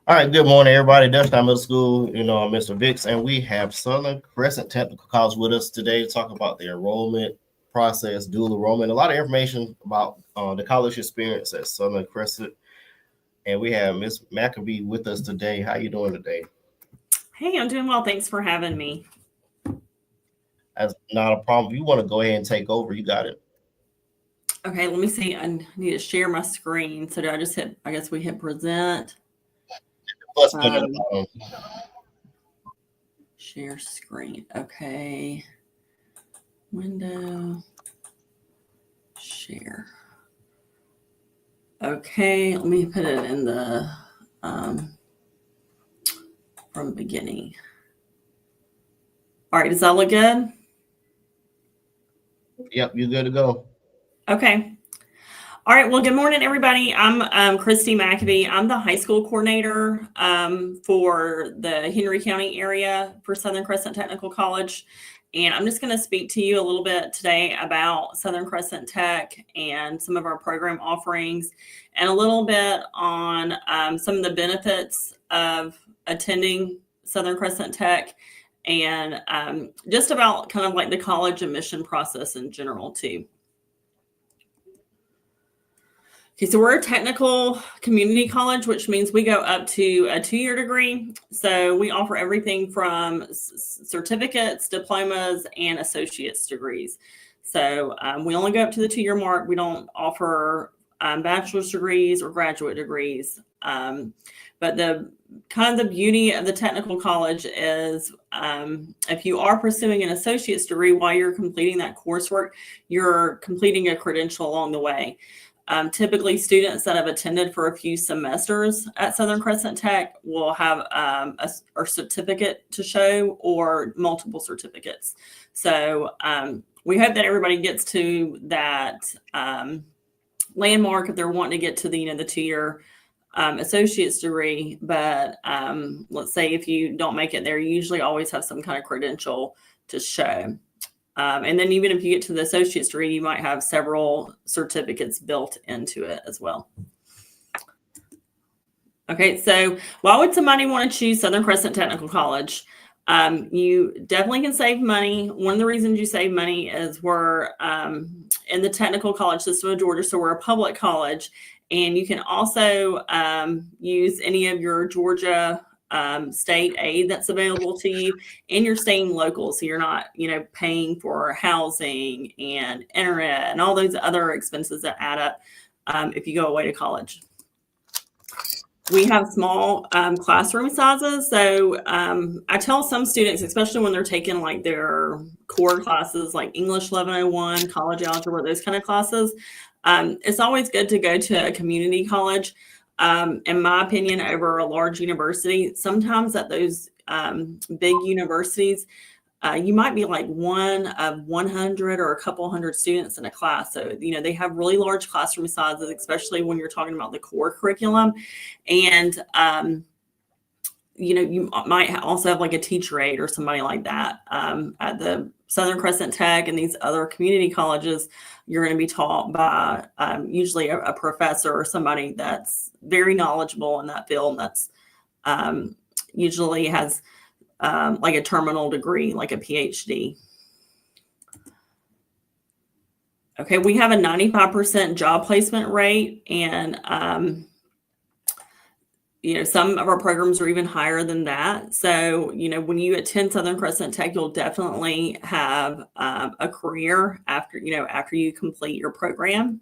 All right, good morning, everybody. Dutchtown Middle School, I'm Mr. Vicks, and we have Southern Crescent Technical College with us today to talk about the enrollment process, dual enrollment, a lot of information about the college experience at Southern Crescent. And we have Miss McAbee with us today. How you doing today? Hey, I'm doing well. Thanks for having me. That's not a problem. If you want to go ahead and take over, you got it. Okay, let me see. I need to share my screen. So do I just hit, I guess we hit present. Share screen. Okay. Window. Share. Okay, let me put it in the from beginning. All right, does that look good? Yep, you're good to go. Okay. All right. Well, good morning, everybody. I'm Christy McAbee. I'm the high school coordinator for the Henry County area for Southern Crescent Technical College. And I'm just going to speak to you a little bit today about Southern Crescent Tech and some of our program offerings and a little bit on some of the benefits of attending Southern Crescent Tech and just about kind of like the college admission process in general too. Okay, so we're a technical community college, which means we go up to a 2-year degree. So we offer everything from certificates, diplomas, and associate's degrees. So we only go up to the 2-year mark. We don't offer bachelor's degrees or graduate degrees. But the kind of the beauty of the technical college is if you are pursuing an associate's degree while you're completing that coursework, you're completing a credential along the way. Typically, students that have attended for a few semesters at Southern Crescent Tech will have a certificate to show or multiple certificates. So we hope that everybody gets to that landmark if they're wanting to get to the 2-year associate's degree. But let's say if you don't make it there, you usually always have some kind of credential to show. And then even if you get to the associate's degree, you might have several certificates built into it as well. Okay, so why would somebody want to choose Southern Crescent Technical College? You definitely can save money. One of the reasons you save money is we're in the technical college system of Georgia, so we're a public college. And you can also use any of your Georgia state aid that's available to you, and you're staying local, so you're not paying for housing and internet and all those other expenses that add up if you go away to college. We have small classroom sizes, so I tell some students, especially when they're taking like their core classes like English 1101, college algebra, those kind of classes, it's always good to go to a community college. In my opinion, over a large university. Sometimes at those big universities, you might be like one of 100 or a couple hundred students in a class. So, they have really large classroom sizes, especially when you're talking about the core curriculum. And, you might also have like a teacher aide or somebody like that. At the Southern Crescent Tech and these other community colleges, you're going to be taught by usually a professor or somebody that's very knowledgeable in that field. And that's usually has like a terminal degree, like a PhD. Okay, we have a 95% job placement rate, and some of our programs are even higher than that. So, when you attend Southern Crescent Tech, you'll definitely have a career after you complete your program.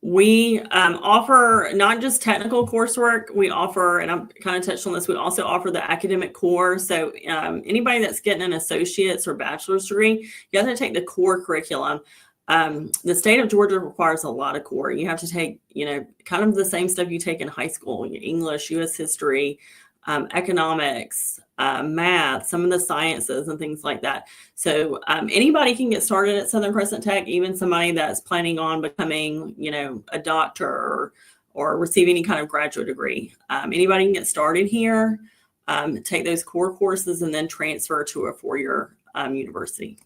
We offer not just technical coursework. We offer, and I'm kind of touched on this, we also offer the academic core. So anybody that's getting an associate's or bachelor's degree, you have to take the core curriculum. The state of Georgia requires a lot of core. You have to take, kind of the same stuff you take in high school: English, U.S. history, economics, math, some of the sciences and things like that. So anybody can get started at Southern Crescent Tech, even somebody that's planning on becoming, a doctor or receive any kind of graduate degree. Anybody can get started here, take those core courses, and then transfer to a 4-year university.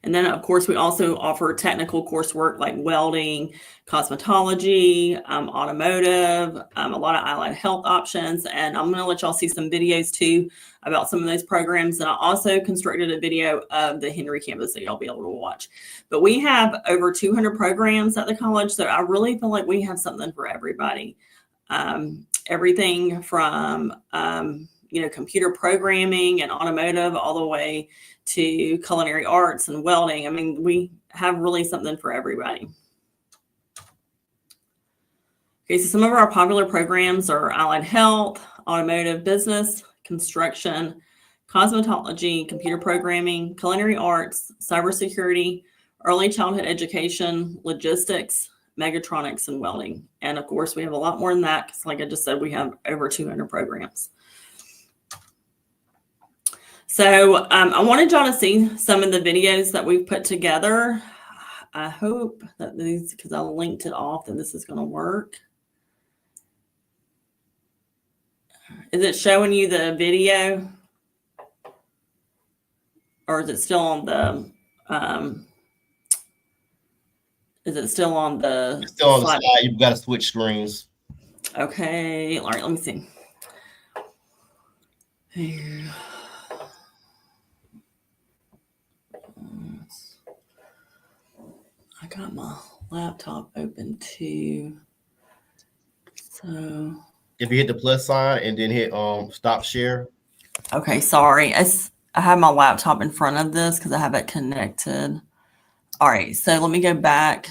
And then, of course, we also offer technical coursework like welding, cosmetology, automotive, a lot of allied health options. And I'm going to let y'all see some videos too about some of those programs. And I also constructed a video of the Henry campus that y'all be able to watch. But we have over 200 programs at the college. So I really feel like we have something for everybody. Everything from, computer programming and automotive all the way to culinary arts and welding. I mean, we have really something for everybody. Okay, so some of our popular programs are allied health, automotive, business, construction, cosmetology, computer programming, culinary arts, cybersecurity, early childhood education, logistics, mechatronics, and welding. And of course, we have a lot more than that because, like I just said, we have over 200 programs. So I wanted y'all to see some of the videos that we've put together. I hope that these, because I linked it off, that this is going to work. Is it showing you the video? Or is it still on the, It's still on the slide. You've got to switch screens. Okay. All right, let me see. Here. I got my laptop open too. So if you hit the plus sign and then hit stop share. Okay, sorry. I have my laptop in front of this because I have it connected. All right, so let me go back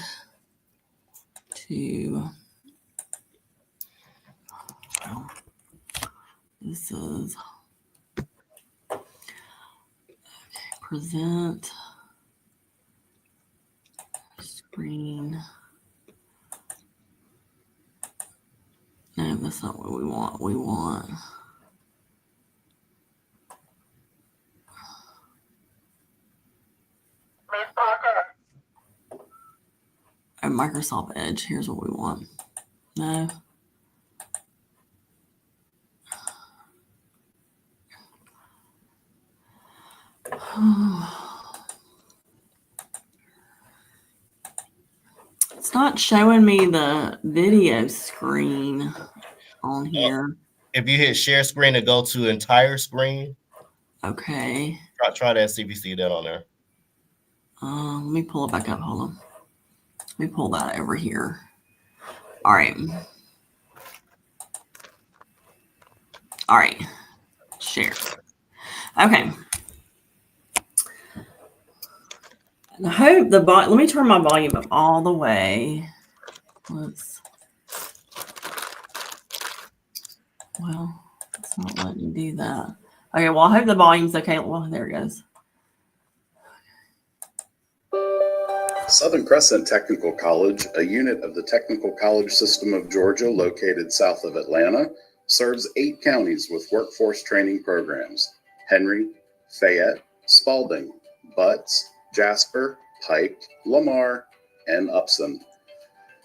to this is present screen. No, that's not what we want. We want Microsoft Edge. Here's what we want. No. It's not showing me the video screen on here. If you hit share screen and go to entire screen. Okay. Try that, see if you see that on there. Let me pull it back up. Hold on. Let me pull that over here. All right. All right. Share. Okay. And I hope let me turn my volume up all the way. Well, it's not letting me do that. Okay, well, I hope the volume's okay. Well, there it goes. Southern Crescent Technical College, a unit of the Technical College System of Georgia located south of Atlanta, serves 8 counties with workforce training programs: Henry, Fayette, Spalding, Butts, Jasper, Pike, Lamar, and Upson.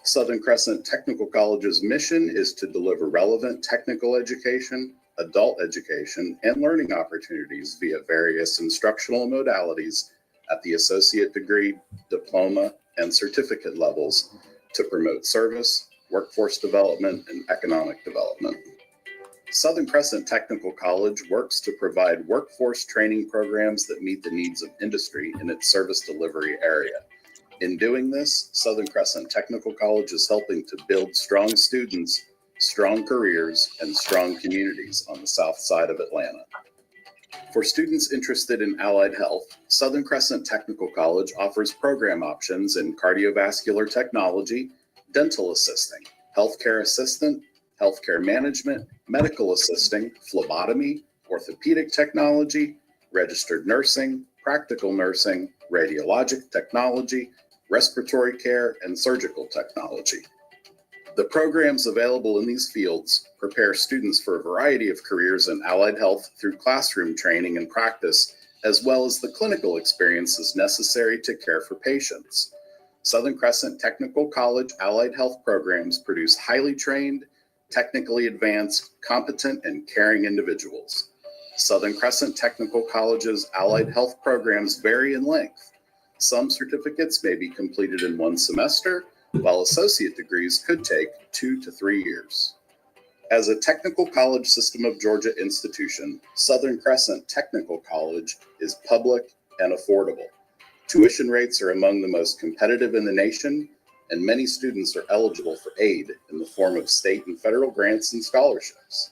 Southern Crescent Technical College's mission is to deliver relevant technical education, adult education, and learning opportunities via various instructional modalities at the associate degree, diploma, and certificate levels to promote service, workforce development, and economic development. Southern Crescent Technical College works to provide workforce training programs that meet the needs of industry in its service delivery area. In doing this, Southern Crescent Technical College is helping to build strong students, strong careers, and strong communities on the south side of Atlanta. For students interested in allied health, Southern Crescent Technical College offers program options in cardiovascular technology, dental assisting, healthcare assistant, healthcare management, medical assisting, phlebotomy, orthopedic technology, registered nursing, practical nursing, radiologic technology, respiratory care, and surgical technology. The programs available in these fields prepare students for a variety of careers in allied health through classroom training and practice, as well as the clinical experiences necessary to care for patients. Southern Crescent Technical College allied health programs produce highly trained, technically advanced, competent, and caring individuals. Southern Crescent Technical College's allied health programs vary in length. Some certificates may be completed in one semester, while associate degrees could take 2 to 3 years. As a Technical College System of Georgia institution, Southern Crescent Technical College is public and affordable. Tuition rates are among the most competitive in the nation, and many students are eligible for aid in the form of state and federal grants and scholarships.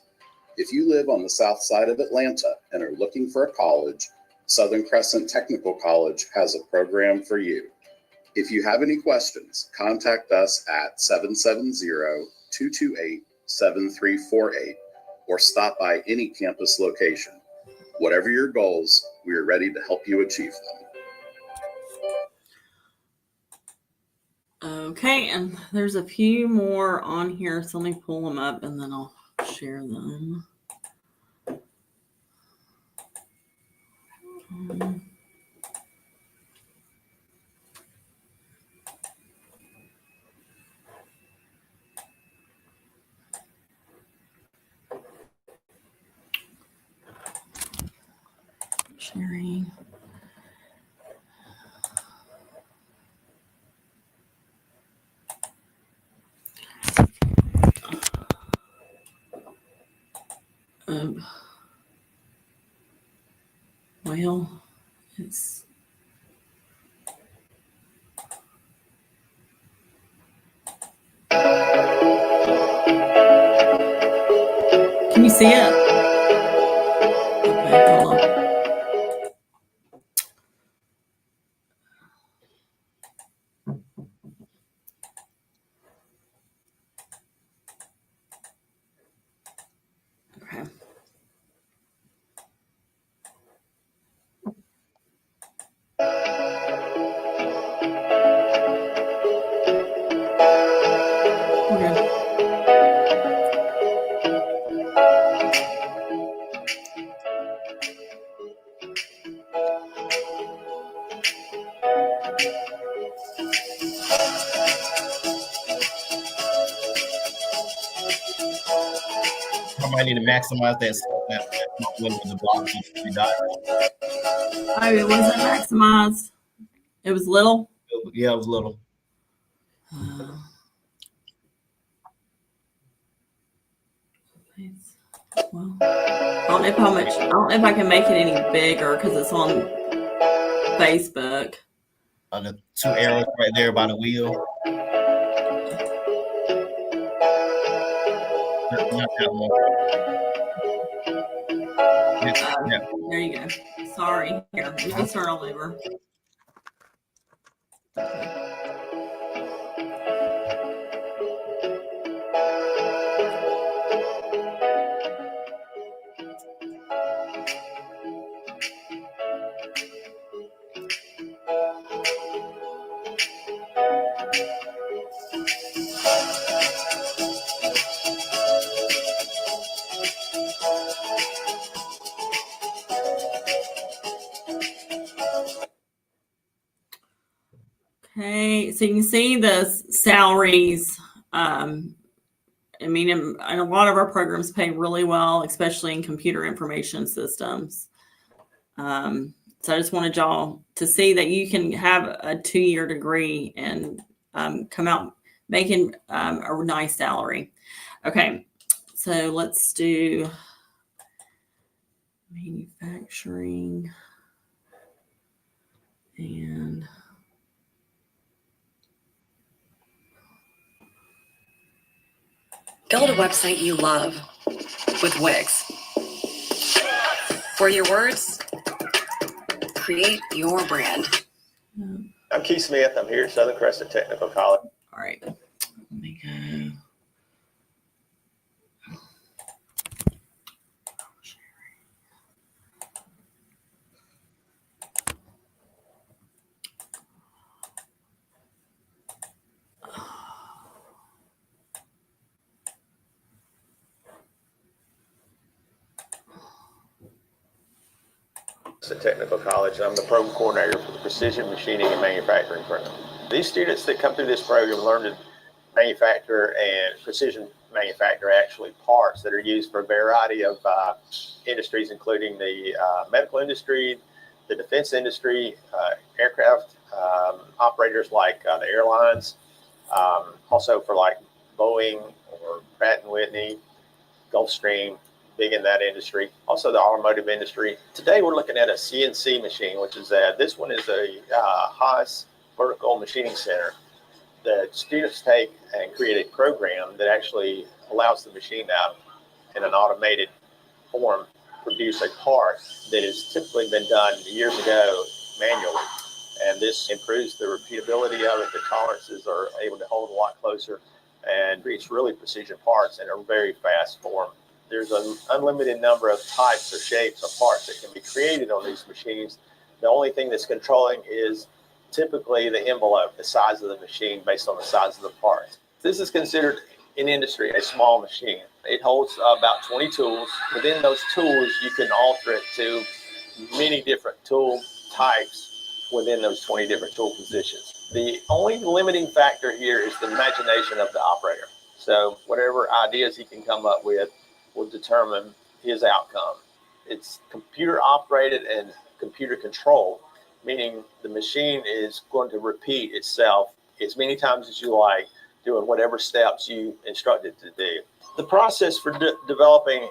If you live on the south side of Atlanta and are looking for a college, Southern Crescent Technical College has a program for you. If you have any questions, contact us at 770-228-7348 or stop by any campus location. Whatever your goals, we are ready to help you achieve them. Okay, and there's a few more on here, so let me pull them up and then I'll share them. Sharing. Well, it's can you see it? Okay, hold on. Okay. Okay. I might need to maximize that window to block the dot. Oh, it wasn't maximized. It was little. Yeah, it was little. Well, I don't know if how much. I don't know if I can make it any bigger because it's on Facebook. The two arrows right there by the wheel. Not that one. Yeah. There you go. Sorry. Here, let me start all over. Okay, so you can see the salaries. I mean, and a lot of our programs pay really well, especially in computer information systems. So I just wanted y'all to see that you can have a 2-year degree and come out making a nice salary. Okay, so let's do manufacturing and build a website you love with Wix. For your words, create your brand. I'm Keith Smith. I'm here at Southern Crescent Technical College. All right, let me go. Technical College. I'm the program coordinator for the Precision Machining and Manufacturing program. These students that come through this program learn to manufacture and precision manufacture actually parts that are used for a variety of industries, including the medical industry, the defense industry, aircraft operators like the airlines, also for like Boeing or Pratt & Whitney, Gulfstream, big in that industry. Also the automotive industry. Today we're looking at a CNC machine, which is this one is a Haas vertical machining center that students take and create a program that actually allows the machine to, in an automated form, produce a part that has typically been done years ago manually. And this improves the repeatability of it. The tolerances are able to hold a lot closer and creates really precision parts in a very fast form. There's an unlimited number of types or shapes of parts that can be created on these machines. The only thing that's controlling is typically the envelope, the size of the machine based on the size of the parts. This is considered in industry a small machine. It holds about 20 tools. Within those tools, you can alter it to many different tool types within those 20 different tool positions. The only limiting factor here is the imagination of the operator. So whatever ideas he can come up with will determine his outcome. It's computer operated and computer controlled, meaning the machine is going to repeat itself as many times as you like, doing whatever steps you instruct it to do. The process for developing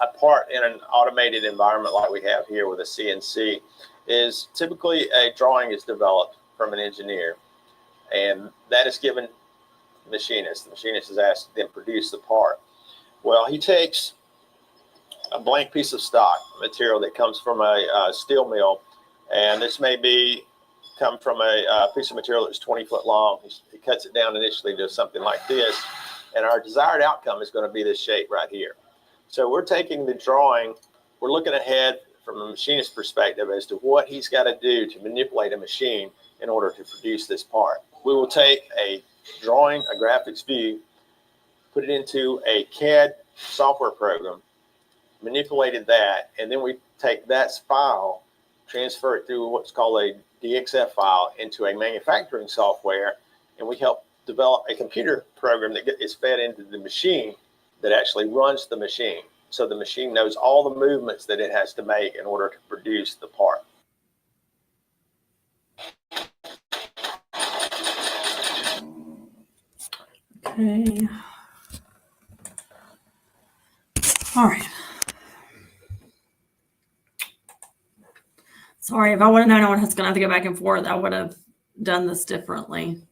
a part in an automated environment like we have here with a CNC is typically a drawing is developed from an engineer, and that is given the machinist. The machinist is asked to then produce the part. Well, he takes a blank piece of stock material that comes from a steel mill, and this may come from a piece of material that's 20 foot long. He cuts it down initially to something like this, and our desired outcome is going to be this shape right here. So we're taking the drawing, we're looking ahead from a machinist perspective as to what he's got to do to manipulate a machine in order to produce this part. We will take a drawing, a graphics view, put it into a CAD software program, manipulated that, and then we take that file, transfer it through what's called a DXF file into a manufacturing software, and we help develop a computer program that is fed into the machine that actually runs the machine. So the machine knows all the movements that it has to make in order to produce the part. Okay. All right. Sorry, if I would have known I was going to have to go back and forth, I would have done this differently.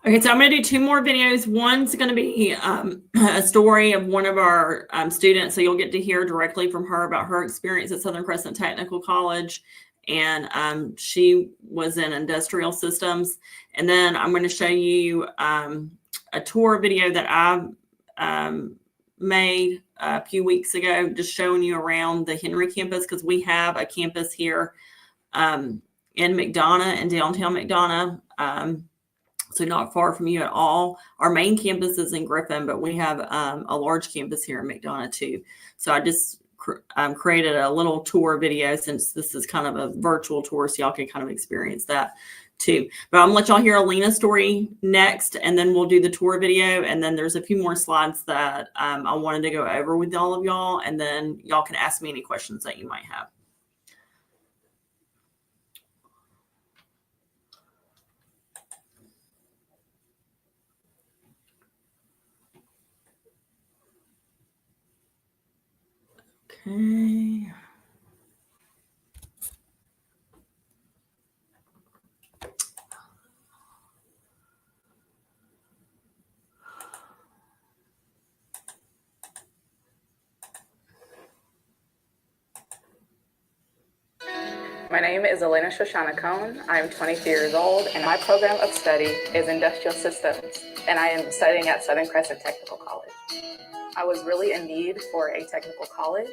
Okay, so I'm going to do 2 more videos. One's going to be a story of one of our students, so you'll get to hear directly from her about her experience at Southern Crescent Technical College, and she was in industrial systems. And then I'm going to show you a tour video that I made a few weeks ago, just showing you around the Henry campus, because we have a campus here in McDonough, in downtown McDonough. So not far from you at all. Our main campus is in Griffin, but we have a large campus here in McDonough too. So I just created a little tour video, since this is kind of a virtual tour, so y'all can kind of experience that too. But I'm gonna let y'all hear Alina's story next, and then we'll do the tour video. And then there's a few more slides that I wanted to go over with all of y'all, and then y'all can ask me any questions that you might have. Okay. My name is Elena Shoshana Cohn. I'm 22 years old, and my program of study is Industrial Systems, and I am studying at Southern Crescent Technical College. I was really in need for a technical college,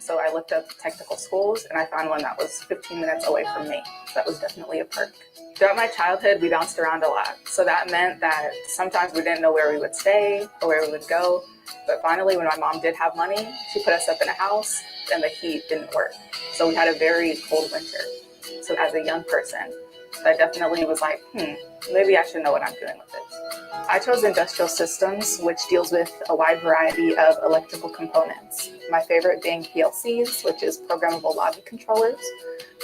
so I looked up technical schools, and I found one that was 15 minutes away from me. So that was definitely a perk. Throughout my childhood, we bounced around a lot, so that meant that sometimes we didn't know where we would stay or where we would go. But finally, when my mom did have money, she put us up in a house, and the heat didn't work. So we had a very cold winter. So as a young person, I definitely was like, maybe I should know what I'm doing with this. I chose industrial systems, which deals with a wide variety of electrical components. My favorite being PLCs, which is programmable logic controllers.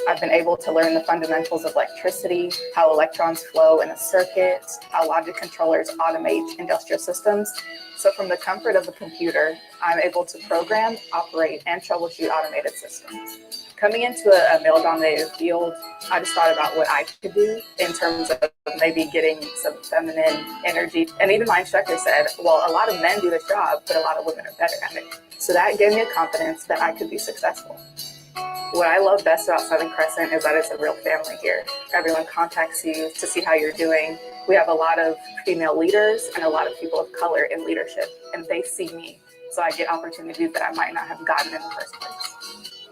I've been able to learn the fundamentals of electricity, how electrons flow in a circuit, how logic controllers automate industrial systems. So from the comfort of a computer, I'm able to program, operate, and troubleshoot automated systems. Coming into a male-dominated field, I just thought about what I could do in terms of maybe getting some feminine energy. And even my instructor said, well, a lot of men do this job, but a lot of women are better at it. So that gave me a confidence that I could be successful. What I love best about Southern Crescent is that it's a real family here. Everyone contacts you to see how you're doing. We have a lot of female leaders and a lot of people of color in leadership, and they see me. So I get opportunities that I might not have gotten in the first place.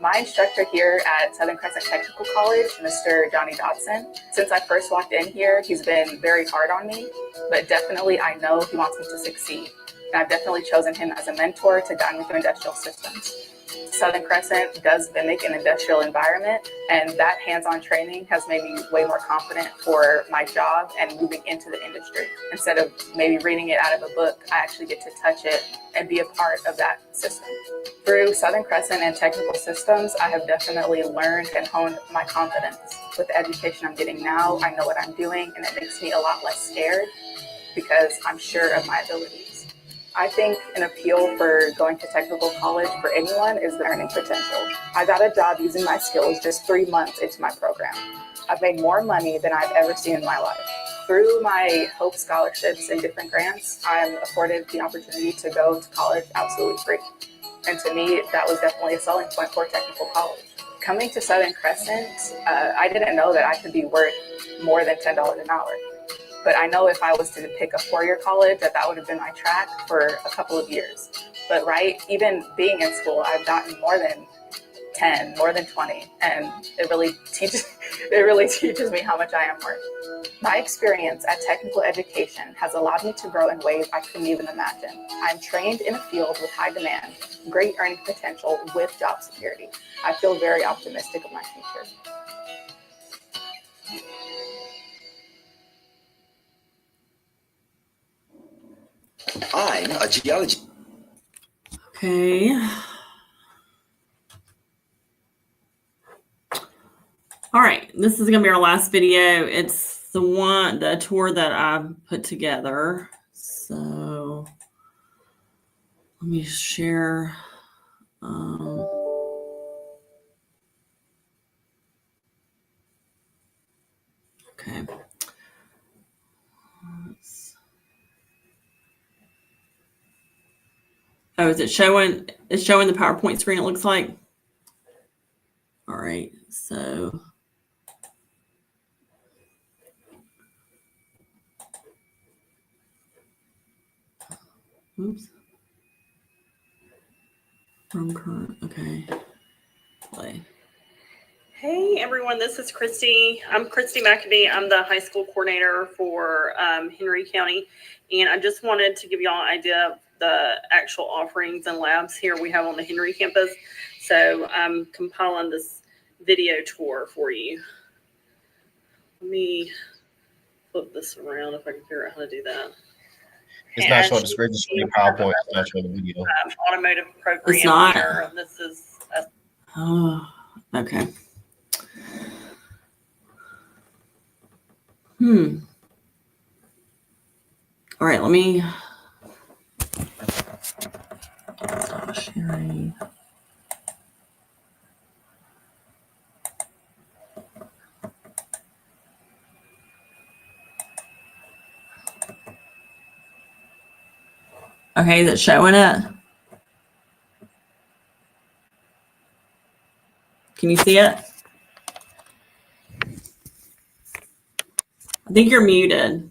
My instructor here at Southern Crescent Technical College, Mr. Johnny Dodson, since I first walked in here, he's been very hard on me, but definitely I know he wants me to succeed. And I've definitely chosen him as a mentor to guide me through industrial systems. Southern Crescent does mimic an industrial environment, and that hands-on training has made me way more confident for my job and moving into the industry. Instead of maybe reading it out of a book, I actually get to touch it and be a part of that system. Through Southern Crescent and technical systems, I have definitely learned and honed my confidence. With the education I'm getting now, I know what I'm doing, and it makes me a lot less scared because I'm sure of my abilities. I think an appeal for going to technical college for anyone is the earning potential. I got a job using my skills just 3 months into my program. I've made more money than I've ever seen in my life. Through my Hope scholarships and different grants, I'm afforded the opportunity to go to college absolutely free. And to me, that was definitely a selling point for technical college. Coming to Southern Crescent, I didn't know that I could be worth more than $10 an hour. But I know if I was to pick a 4-year college, that would have been my track for a couple of years. But even being in school, I've gotten more than 10, more than 20, and it really teaches me how much I am worth. My experience at technical education has allowed me to grow in ways I couldn't even imagine. I'm trained in a field with high demand, great earning potential with job security. I feel very optimistic of my future. I'm a geology. Okay. All right, this is gonna be our last video. It's the tour that I put together. So let me share. Okay. Oh, is it showing? It's showing the PowerPoint screen, it looks like. All right, so. Oops. From current, okay. Play. Hey everyone, this is Christy. I'm Christy McAdee. I'm the high school coordinator for Henry County. And I just wanted to give y'all an idea of the actual offerings and labs here we have on the Henry campus. So I'm compiling this video tour for you. Let me flip this around if I can figure out how to do that. It's not showing the screen, it's showing PowerPoint. It's not showing the video. Automotive program. It's not. Here. This is. Oh, okay. All right, let me stop sharing. Okay, is it showing it? Can you see it? I think you're muted.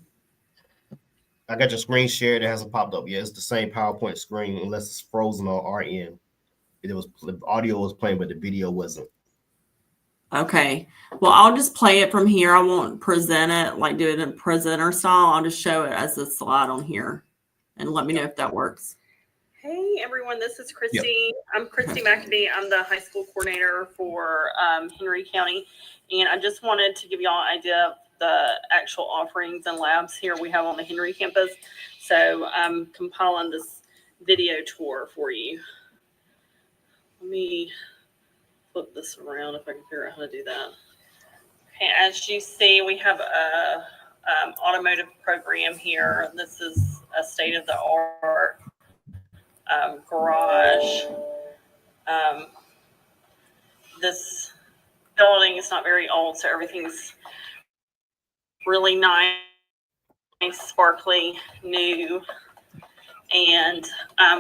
I got your screen shared. It hasn't popped up yet. It's the same PowerPoint screen unless it's frozen on our end. The audio was playing, but the video wasn't. Okay. Well, I'll just play it from here. I won't present it, like do it in presenter style. I'll just show it as a slide on here and let me know if that works. Hey everyone, this is Christy. Yep. I'm Christy McAdee. I'm the high school coordinator for Henry County. And I just wanted to give y'all an idea of the actual offerings and labs here we have on the Henry campus. So I'm compiling this video tour for you. Let me flip this around if I can figure out how to do that. Okay, as you see, we have a automotive program here. This is a state-of-the-art garage. This building is not very old, so everything's really nice, sparkly, new. And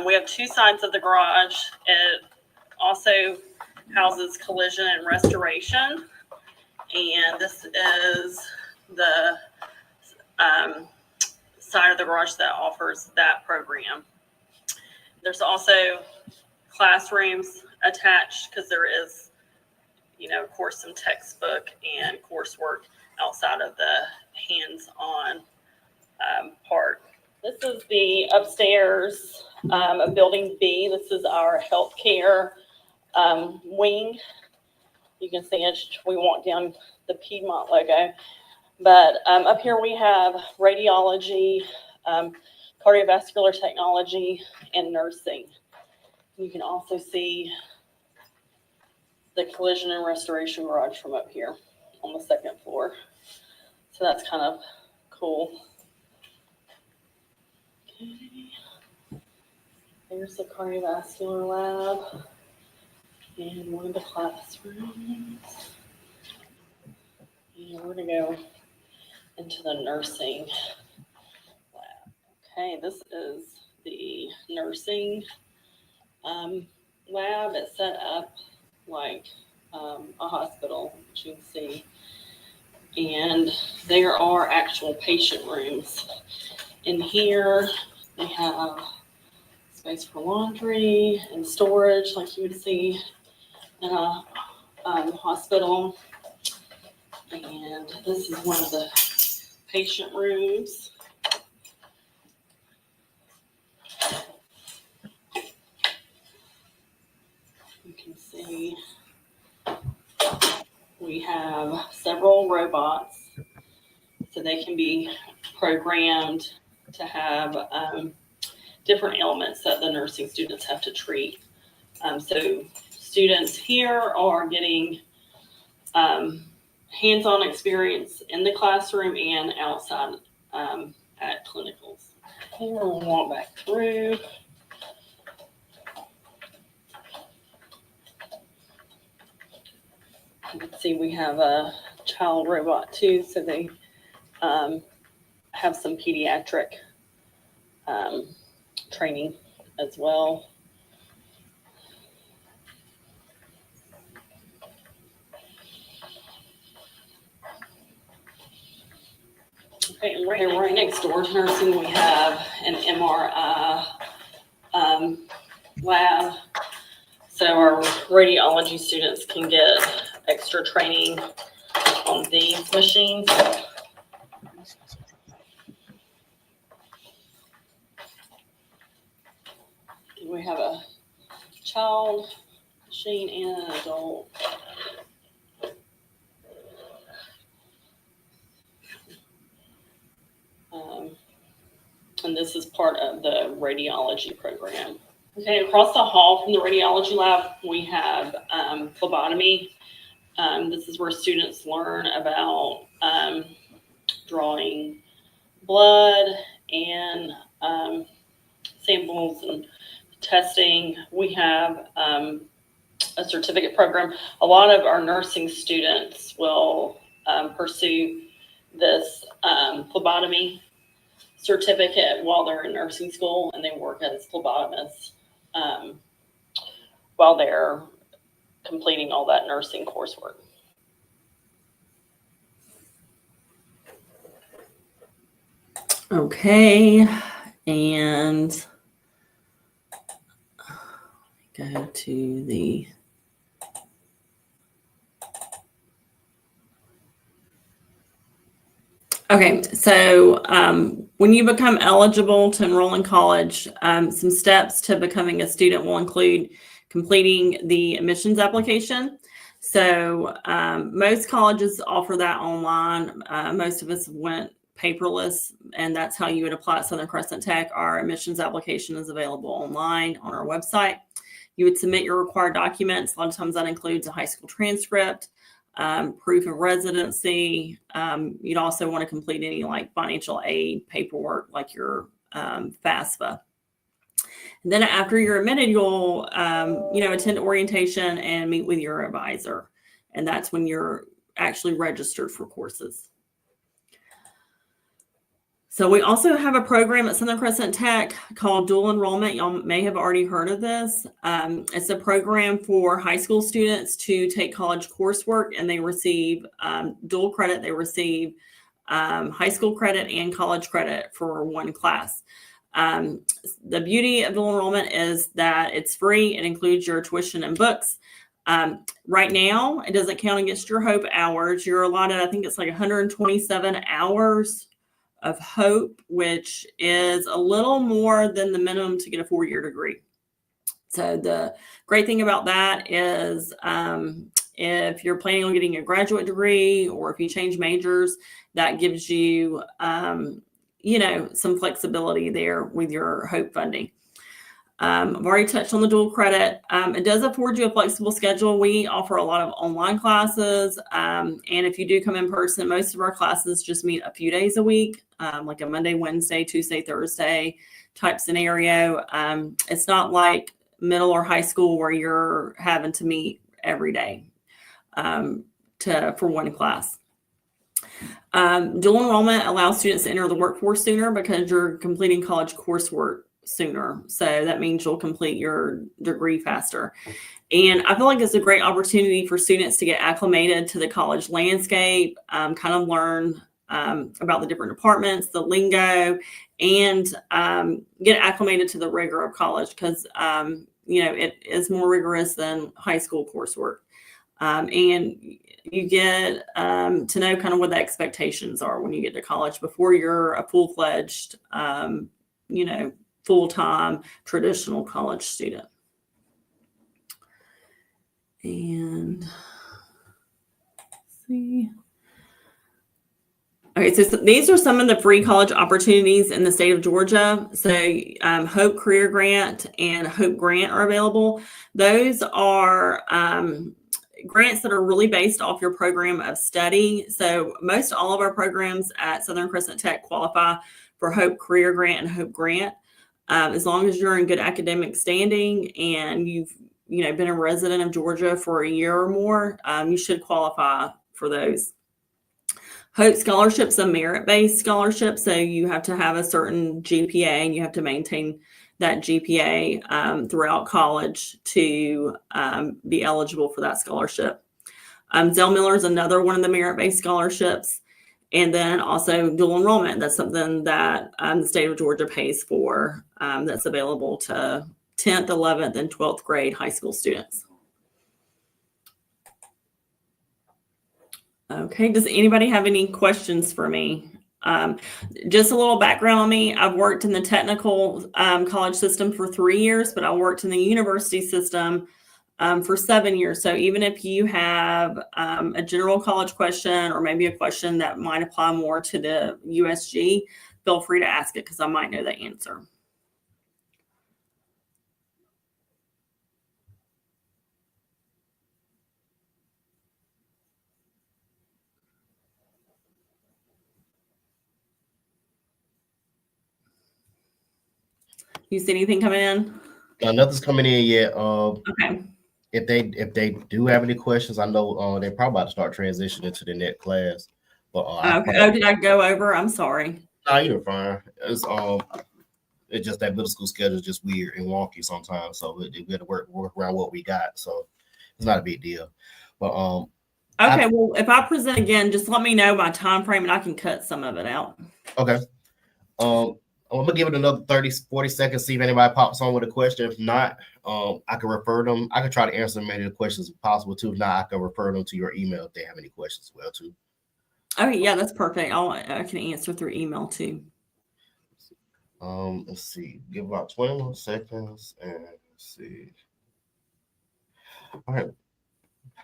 we have two sides of the garage. It also houses collision and restoration. And this is the side of the garage that offers that program. There's also classrooms attached because there is, of course, some textbook and coursework outside of the hands-on part. This is the upstairs of Building B. This is our healthcare wing. You can see as we walk down the Piedmont logo. But up here we have radiology, cardiovascular technology, and nursing. You can also see the collision and restoration garage from up here on the second floor. So that's kind of cool. Okay. There's the cardiovascular lab and one of the classrooms. And we're going to go into the nursing lab. Okay, this is the nursing lab. It's set up like a hospital, as you can see. And there are actual patient rooms. In here, they have space for laundry and storage, like you would see in a hospital. And this is one of the patient rooms. You can see we have several robots, so they can be programmed to have different ailments that the nursing students have to treat. So students here are getting hands-on experience in the classroom and outside at clinicals. Here we'll walk back through. You can see we have a child robot too, so they have some pediatric training as well. Okay, and right next door to nursing, we have an MRI lab. So our radiology students can get extra training on these machines. We have a child machine and an adult. And this is part of the radiology program. Okay, across the hall from the radiology lab, we have phlebotomy. This is where students learn about drawing blood and samples and testing. We have a certificate program. A lot of our nursing students will pursue this phlebotomy certificate while they're in nursing school, and they work as phlebotomists while they're completing all that nursing coursework. Okay, and go to the okay, so when you become eligible to enroll in college, some steps to becoming a student will include completing the admissions application. So most colleges offer that online. Most of us went paperless, and that's how you would apply at Southern Crescent Tech. Our admissions application is available online on our website. You would submit your required documents. A lot of times that includes a high school transcript, proof of residency. You'd also want to complete any like financial aid paperwork, like your FAFSA. And then after you're admitted, you'll, attend orientation and meet with your advisor. And that's when you're actually registered for courses. So we also have a program at Southern Crescent Tech called Dual Enrollment. Y'all may have already heard of this. It's a program for high school students to take college coursework, and they receive dual credit. They receive high school credit and college credit for one class. The beauty of dual enrollment is that it's free. It includes your tuition and books. Right now, it doesn't count against your HOPE hours. You're allotted, I think it's like 127 hours of HOPE, which is a little more than the minimum to get a 4-year degree. So the great thing about that is if you're planning on getting a graduate degree or if you change majors, that gives you some flexibility there with your HOPE funding. I've already touched on the dual credit. It does afford you a flexible schedule. We offer a lot of online classes. And if you do come in person, most of our classes just meet a few days a week, like a Monday, Wednesday, Tuesday, Thursday type scenario. It's not like middle or high school where you're having to meet every day for one class. Dual enrollment allows students to enter the workforce sooner because you're completing college coursework sooner. So that means you'll complete your degree faster. And I feel like it's a great opportunity for students to get acclimated to the college landscape, kind of learn about the different departments, the lingo, and get acclimated to the rigor of college because, it is more rigorous than high school coursework. And you get to know kind of what the expectations are when you get to college before you're a full-fledged, full-time traditional college student. And let's see. Okay, so these are some of the free college opportunities in the state of Georgia. So HOPE Career Grant and HOPE Grant are available. Those are grants that are really based off your program of study. So most all of our programs at Southern Crescent Tech qualify for HOPE Career Grant and HOPE Grant. As long as you're in good academic standing and you've been a resident of Georgia for a year or more, you should qualify for those. HOPE Scholarship's a merit-based scholarship, so you have to have a certain GPA and you have to maintain that GPA throughout college to be eligible for that scholarship. Zell Miller is another one of the merit-based scholarships. And then also dual enrollment. That's something that the state of Georgia pays for. That's available to 10th, 11th, and 12th grade high school students. Okay, does anybody have any questions for me? Just a little background on me. I've worked in the technical college system for 3 years, but I worked in the university system for 7 years. So even if you have a general college question or maybe a question that might apply more to the USG, feel free to ask it because I might know the answer. You see anything coming in? Nothing's coming in yet. Okay. If they do have any questions, I know they're probably about to start transitioning to the next class. But okay. Did I go over? I'm sorry. No, you're fine. It's just that middle school schedule is just weird and wonky sometimes. So we got to work around what we got. So it's not a big deal. But okay. Well, if I present again, just let me know my time frame and I can cut some of it out. Okay. I'm gonna give it another 30-40 seconds, see if anybody pops on with a question. If not, I can refer them. I can try to answer as many of the questions as possible too. If not, I can refer them to your email if they have any questions as well too. Okay, yeah, that's perfect. I can answer through email too. Let's see. Give about 20 more seconds and let's see. All right.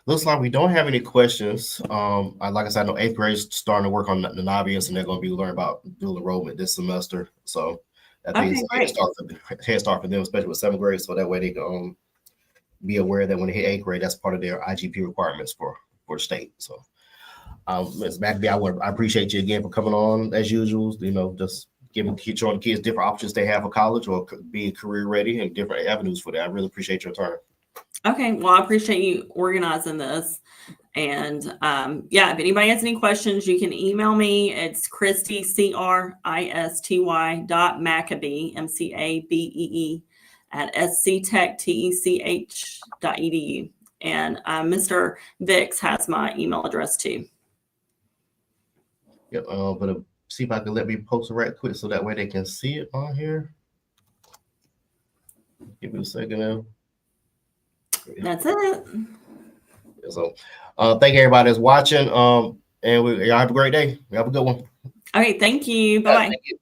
Looks like we don't have any questions. Like I said, I know 8th grade is starting to work on the Navians, and they're going to be learning about dual enrollment this semester. So that Okay, means a great. head start for them, especially with 7th grade. So that way they can be aware that when they hit 8th grade, that's part of their IGP requirements for the state. So Ms. McAbee, I appreciate you again for coming on as usual. You know, just showing the kids different options they have for college or being career ready and different avenues for that. I really appreciate your time. Okay, well, I appreciate you organizing this. And yeah, if anybody has any questions, you can email me. It's Christy, CRISTY.Maccabee, MCABEE, at sctechtech.edu. And Mr. Vix has my email address too. Yep. But see if I can let me post it right quick so that way they can see it on here. Give me a second now. That's it. So thank everybody that's watching. And y'all have a great day. Have a good one. Okay, thank you. Bye-bye. Thank you.